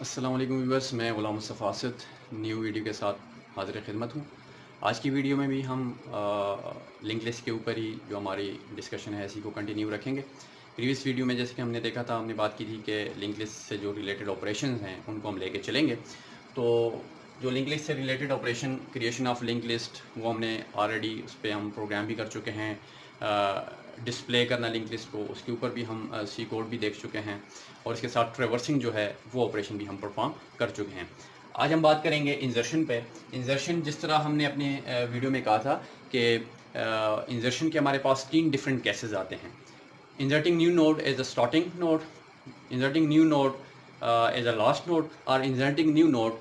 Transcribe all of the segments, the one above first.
अस्सलाम वालेकुम व्यूअर्स, मैं ग़ुलाम मुस्तफ़ा आसिद न्यू वीडियो के साथ हाज़िर खिदमत हूँ। आज की वीडियो में भी हम लिंक लिस्ट के ऊपर ही जो हमारी डिस्कशन है इसी को कंटिन्यू रखेंगे। प्रीवियस वीडियो में जैसे कि हमने देखा था, हमने बात की थी कि लिंक लिस्ट से जो रिलेटेड ऑपरेशंस हैं उनको हम लेके चलेंगे। तो जो लिंक लिस्ट से related operation, creation of link list, वो हमने ऑलरेडी उस पर हम प्रोग्राम भी कर चुके हैं। डिस्प्ले करना लिंक लिस्ट को, उसके ऊपर भी हम सी कोड भी देख चुके हैं और इसके साथ ट्रेवर्सिंग जो है वो ऑपरेशन भी हम परफॉर्म कर चुके हैं। आज हम बात करेंगे इंजर्शन पे। इंजर्शन जिस तरह हमने अपने वीडियो में कहा था कि इंजर्शन के हमारे पास 3 डिफरेंट केसेस आते हैं। Inserting new node as a starting node, inserting new node as a last node और inserting new node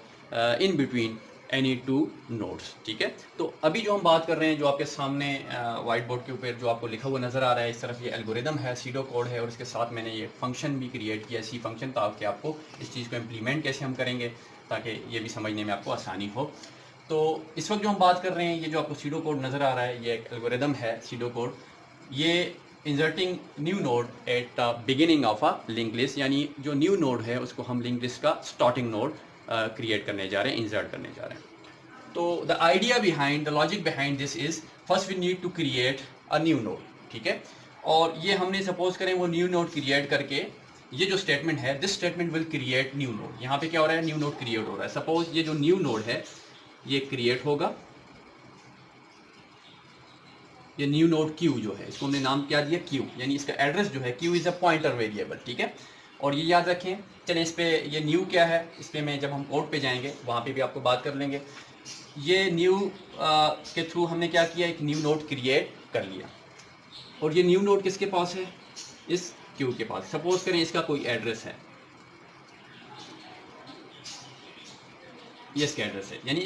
in between any two nodes. ठीक है, तो अभी जो हम बात कर रहे हैं, जो आपके सामने वाइट बोर्ड के ऊपर जो आपको लिखा हुआ नज़र आ रहा है, इस तरफ ये एल्गोरिदम है, सीडो कोड है और इसके साथ मैंने ये फंक्शन भी क्रिएट किया, सी फंक्शन, ताकि आपको इस चीज़ को इम्प्लीमेंट कैसे हम करेंगे ताकि ये भी समझने में आपको आसानी हो। तो इस वक्त जो हम बात कर रहे हैं, ये जो आपको सीडो कोड नज़र आ रहा है, ये एक एल्गोरिदम है सीडो कोड। ये इंजर्टिंग new node at the beginning of a link list, यानी जो न्यू नोड है उसको हम लिंक लिस्ट का स्टार्टिंग नोड क्रिएट करने जा रहे हैं, इंसर्ट करने जा रहे हैं। तो the idea behind, the logic behind this is, first we need to create a new node. ठीक है, और ये हमने सपोज करें वो न्यू नोड क्रिएट करके, ये जो स्टेटमेंट है, this statement will create new node. यहाँ पे क्या हो रहा है, न्यू नोड क्रिएट हो रहा है। सपोज ये जो न्यू नोड है ये क्रिएट होगा, ये न्यू नोड क्यू जो है, इसको हमने नाम क्या दिया, क्यू, यानी इसका एड्रेस जो है, Q is a pointer variable. ठीक है, और ये याद रखें। चलें, इस पे ये न्यू क्या है, इस पे मैं जब हम कोड पे जाएंगे वहाँ पे भी आपको बात कर लेंगे। ये न्यू के थ्रू हमने क्या किया, एक न्यू नोड क्रिएट कर लिया, और ये न्यू नोड किसके पास है, इस क्यू के पास। सपोज करें इसका कोई एड्रेस है, ये इसका एड्रेस है, यानी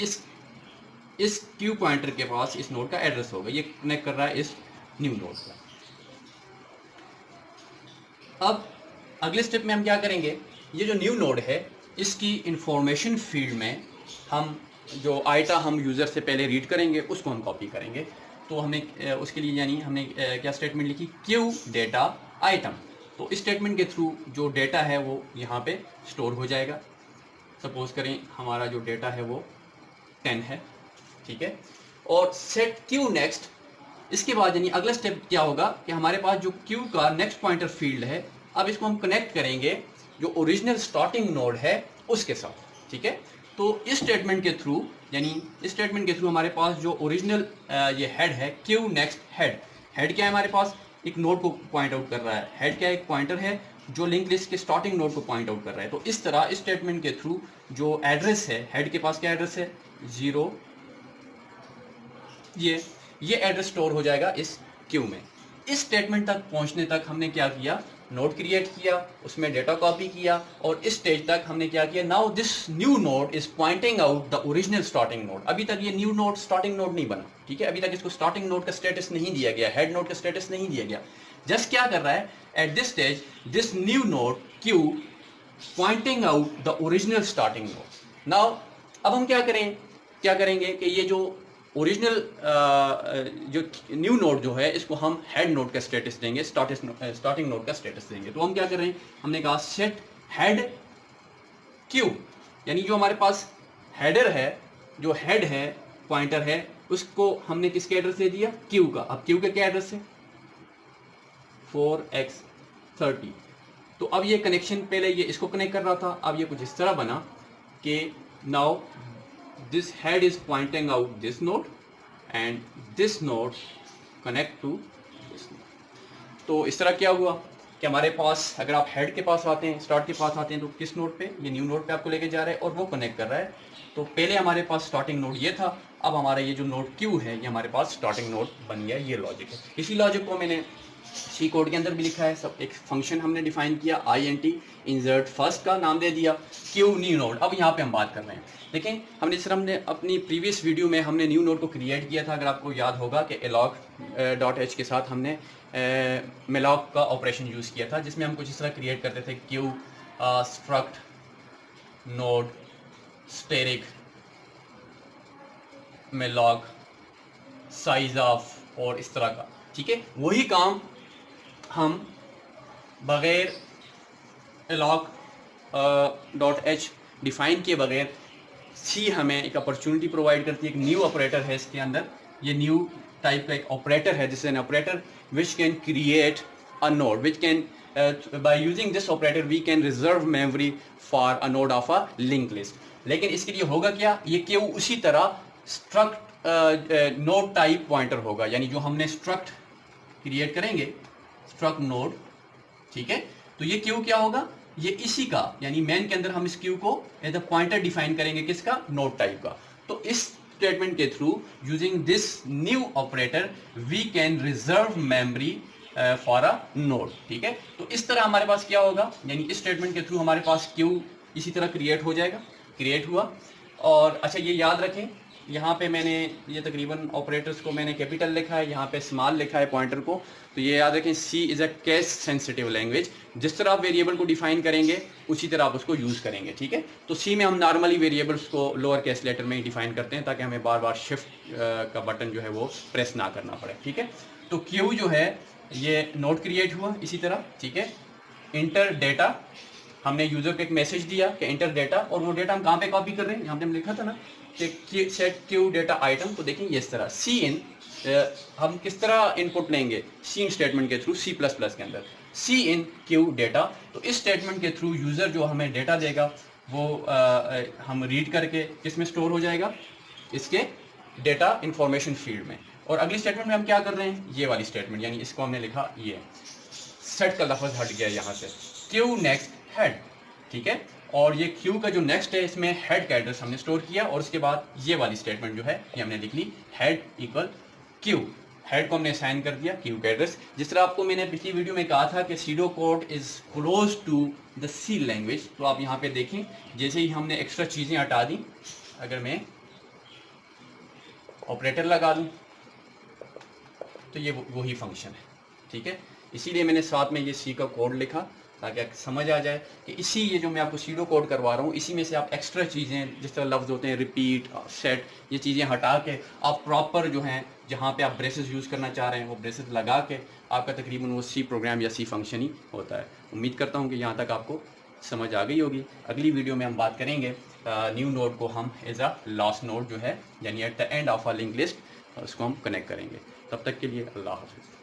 इस क्यू पॉइंटर के पास इस नोड का एड्रेस होगा। ये कनेक्ट कर रहा है इस न्यू नोड का। अब अगले स्टेप में हम क्या करेंगे, ये जो न्यू नोड है इसकी इंफॉर्मेशन फील्ड में हम जो आइटा हम यूज़र से पहले रीड करेंगे उसको हम कॉपी करेंगे। तो हमने उसके लिए, यानी हमने क्या स्टेटमेंट लिखी, क्यू डेटा आइटम। तो इस स्टेटमेंट के थ्रू जो डेटा है वो यहाँ पे स्टोर हो जाएगा। सपोज करें हमारा जो डेटा है वो 10 है। ठीक है, और सेट क्यू नेक्स्ट, इसके बाद यानी अगला स्टेप क्या होगा कि हमारे पास जो क्यू का नेक्स्ट पॉइंटर फील्ड है, अब इसको हम कनेक्ट करेंगे जो ओरिजिनल स्टार्टिंग नोड है उसके साथ। ठीक है, तो इस स्टेटमेंट के थ्रू, यानी इस स्टेटमेंट के थ्रू हमारे पास जो ओरिजिनल ये हेड है, क्यू नेक्स्ट हेड, हेड क्या है हमारे पास, एक नोड को पॉइंट आउट कर रहा है। हेड क्या है, एक पॉइंटर है जो लिंक लिस्ट के स्टार्टिंग नोड को पॉइंट आउट कर रहा है। तो इस तरह इस स्टेटमेंट के थ्रू जो एड्रेस है, हेड के पास क्या एड्रेस है, 0, ये एड्रेस स्टोर हो जाएगा इस क्यू में। इस स्टेटमेंट तक पहुंचने तक हमने क्या किया, नोड क्रिएट किया, उसमें डेटा कॉपी किया, और इस स्टेज तक हमने क्या किया, now this new node is pointing out the original starting node. अभी तक ये न्यू नोड स्टार्टिंग नोड नहीं बना। ठीक है, अभी तक इसको स्टार्टिंग नोड का स्टेटस नहीं दिया गया, हेड नोड का स्टेटस नहीं दिया गया। जस्ट क्या कर रहा है, at this stage this new node Q pointing out the original starting node. Now अब हम क्या करेंगे कि ये जो ओरिजिनल जो न्यू नोड जो है इसको हम हेड नोड का स्टेटस देंगे, स्टार्टिंग नोड का स्टेटस देंगे। तो हम क्या कर रहे हैं, हमने कहा सेट हेड क्यू, यानी जो हमारे पास हेडर है, जो हेड है, पॉइंटर है, उसको हमने किसके एड्रेस दे दिया, क्यू का। अब क्यू का क्या एड्रेस है, 4x30। तो अब ये कनेक्शन, पहले ये इसको कनेक्ट कर रहा था, अब ये कुछ इस तरह बना कि now this head is pointing out this node and this node connect to this node। तो इस तरह क्या हुआ कि हमारे पास, अगर आप हेड के पास आते हैं, स्टार्ट के पास आते हैं, तो किस नोड पे, ये न्यू नोड पे आपको लेके जा रहा है और वो कनेक्ट कर रहा है। तो पहले हमारे पास स्टार्टिंग नोड ये था, अब हमारा ये जो नोड क्यू है ये हमारे पास स्टार्टिंग नोड बन गया। ये लॉजिक है। इसी लॉजिक को मैंने सी कोड के अंदर भी लिखा है। सब एक फंक्शन हमने डिफाइन किया, INT, इंसर्ट फर्स्ट का नाम दे दिया, क्यू न्यू नोड। अब यहाँ पे हम बात कर रहे हैं, लेकिन हमने अपनी प्रीवियस वीडियो में हमने न्यू नोड को क्रिएट किया था। अगर आपको याद होगा कि alloc.h के साथ हमने malloc का ऑपरेशन यूज़ किया था, जिसमें हम कुछ इस तरह क्रिएट करते थे, q struct node asterisk malloc size of, और इस तरह का। ठीक है, वही काम हम बगैर alloc.h डिफाइन किए बगैर सी हमें एक अपॉर्चुनिटी प्रोवाइड करती है, एक न्यू ऑपरेटर है इसके अंदर, ये न्यू टाइप का एक ऑपरेटर है, जिससे an operator which can create a node, which can by using this operator we can reserve memory for a node of a link list. लेकिन इसके लिए होगा क्या, ये क्यू उसी तरह स्ट्रक्ट नोड टाइप पॉइंटर होगा, यानी जो हमने स्ट्रक्ट क्रिएट करेंगे स्ट्रक्ट नोड, ठीक है, तो ये क्यू क्या होगा, ये इसी का, यानी मेन के अंदर हम इस क्यू को एज अ पॉइंटर डिफाइन करेंगे, किसका, नोड टाइप का। तो इस स्टेटमेंट के through using this new operator we can reserve memory for a node, ठीक है। तो इस तरह हमारे पास क्या होगा, यानी इस स्टेटमेंट के थ्रू हमारे पास क्यू इसी तरह क्रिएट हो जाएगा, क्रिएट हुआ। और अच्छा ये याद रखें, यहाँ पे मैंने ये तकरीबन ऑपरेटर्स को मैंने कैपिटल लिखा है, यहाँ पे स्मॉल लिखा है पॉइंटर को, तो ये याद रखें C is a case sensitive language, जिस तरह आप वेरिएबल को डिफाइन करेंगे उसी तरह आप उसको यूज़ करेंगे, ठीक है। तो सी में हम नॉर्मली वेरिएबल्स को लोअर केस लेटर में ही डिफाइन करते हैं, ताकि हमें बार बार शिफ्ट का बटन जो है वो प्रेस ना करना पड़े, ठीक है। तो क्यू जो है ये नोड क्रिएट हुआ इसी तरह, ठीक है। इंटर डेटा, हमने यूजर को एक मैसेज दिया कि इंटर डेटा, और वो डेटा हम कहाँ पे कॉपी कर रहे हैं, यहाँ पे हम लिखा था ना कि सेट क्यू डेटा आइटम, तो देखें ये इस तरह सी इन, हम किस तरह इनपुट लेंगे, सी इन स्टेटमेंट के थ्रू, सी प्लस प्लस के अंदर सी इन क्यू डेटा। तो इस स्टेटमेंट के थ्रू यूजर जो हमें डेटा देगा वो हम रीड करके किस में स्टोर हो जाएगा, इसके डेटा इंफॉर्मेशन फील्ड में। और अगली स्टेटमेंट में हम क्या कर रहे हैं, ये वाली स्टेटमेंट, यानी इसको हमने लिखा, ये सेट का लफ्ज हट गया यहाँ से, क्यू नेक्स्ट हेड, ठीक है। और ये क्यू का जो नेक्स्ट है इसमें हेड का एड्रेस हमने स्टोर किया, और उसके बाद ये वाली स्टेटमेंट जो है ये हमने लिख ली, हेड इक्वल क्यू, हेड को हमने असाइन कर दिया क्यू का एड्रेस। जिस तरह आपको मैंने पिछली वीडियो में कहा था कि pseudo code is close to the C language, तो आप यहाँ पे देखें जैसे ही हमने एक्स्ट्रा चीज़ें हटा दी, अगर मैं ऑपरेटर लगा दूँ तो ये वही फंक्शन है, ठीक है। इसीलिए मैंने साथ में ये सी का कोड लिखा, ताकि समझ आ जाए कि इसी ये जो मैं आपको सीडो कोड करवा रहा हूँ, इसी में से आप एक्स्ट्रा चीज़ें जिस तरह लफ्ज़ होते हैं रिपीट, सेट, ये चीज़ें हटा के आप प्रॉपर जो हैं जहाँ पे आप ब्रेसेस यूज़ करना चाह रहे हैं वो ब्रेसेस लगा के आपका तकरीबन वो सी प्रोग्राम या सी फंक्शन ही होता है। उम्मीद करता हूँ कि यहाँ तक आपको समझ आ गई होगी। अगली वीडियो में हम बात करेंगे न्यू नोड को हम एज अ लास्ट नोड जो है, यानी at the end of a link list, उसको हम कनेक्ट करेंगे। तब तक के लिए अल्लाह हाफ़िज़।